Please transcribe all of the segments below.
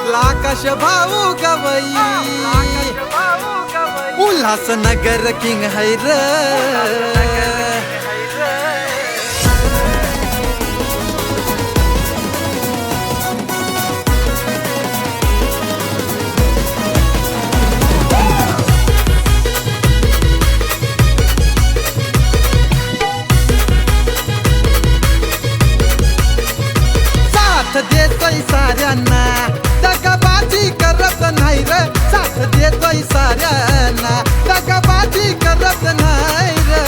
आपला आकाश भाऊ गवई उल्हासनगर किंग हैर देतोय साऱ्यांना दगाबाजी करत नाही रे साथ देतोय साऱ्यांना दगाबाजी करत नाही रे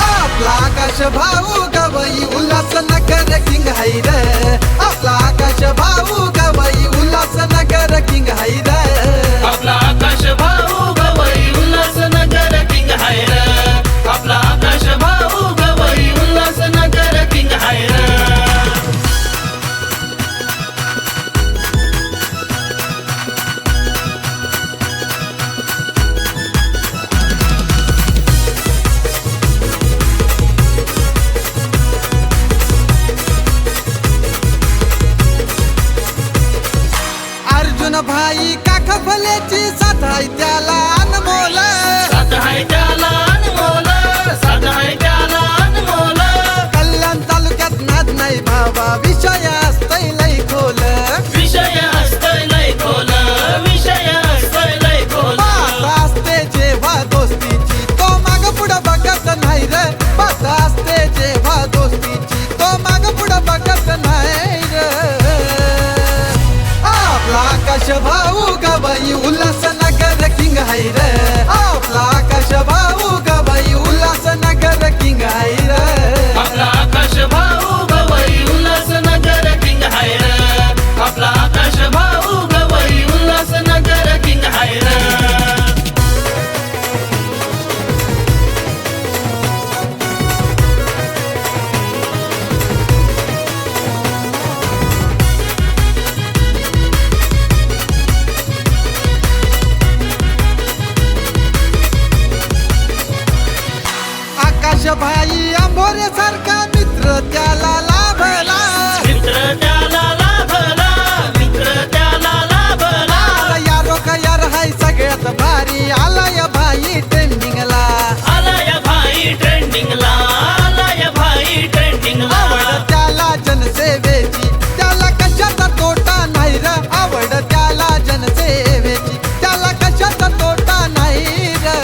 आपला आकाश भाऊ गवई उल्हासनगर किंग हाय रे आपला आकाश भाऊ गवई उल्हासनगर किंग हाय रे आपला आकाश भाऊ गवई उल्हासनगर किंग हाय रे आपला आकाश भाऊ गवई उल्हासनगर किंग हाय रे भाई काखफल्याची साथ आहे त्याला अनमोल साथ आहे त्याला अनमोल साथ आहे त्याला अनमोल कल्याण तालुक्यात नाद नाही भावा विषय असतय लय खोल विषय असतय लय खोल विषय असतय लय खोल बात असते जेव्हा दोस्तीची तो माग पुढं बघत नाही रे बात असते जेव्हा दोस्तीची तो माग पुढं बघत नाही रे आपला आकाश भाऊ गवई उल्हासनगर किंग हाय रे आपला आकाश भाऊ गवई उल्हासनगर किंग हाय रे आपला आकाश भाऊ गवई उल्हासनगर किंग हाय रे आपला आकाश भाऊ गवई उल्हासनगर किंग हाय रे आकाश भाई आंबोरे सारखा मित्र त्याला लाभला मित्र त्याला लाभला मित्र त्याला लाभला यारो का यार हाय सगळ्यात भारी आलाय भाई ट्रेंडिंगला आलाय भाई ट्रेंडिंगला आलाय भाई ट्रेंडिंगला आवड त्याला जनसेवेची त्याला कशाचा तोटा नाही रे आवड त्याला जनसेवेची त्याला कशाचा तोटा नाही रे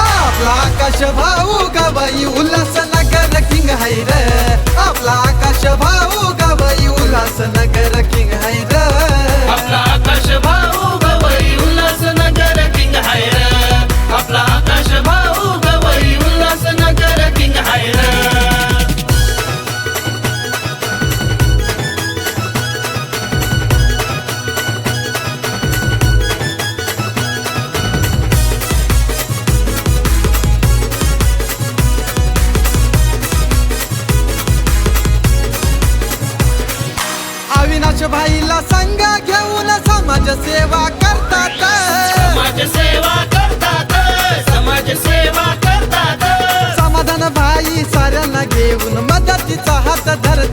आपला आकाश भाऊ गवई उल्हासनगर किंग हाय रे आपला आकाश भाऊ गवई उल्हासनगर किंग हाय रे आपला आकाश भाऊ गवई उल्हासनगर किंग हाय रे आपला आकाश भाऊ गवई उल्हासनगर किंग हाय रे अविनाश भाईला संग घेऊन समाज सेवा करतात समाज सेवा करतात समाज सेवा करतात समाधान भाई साऱ्यांना घेऊन मदतीचा हात धरतात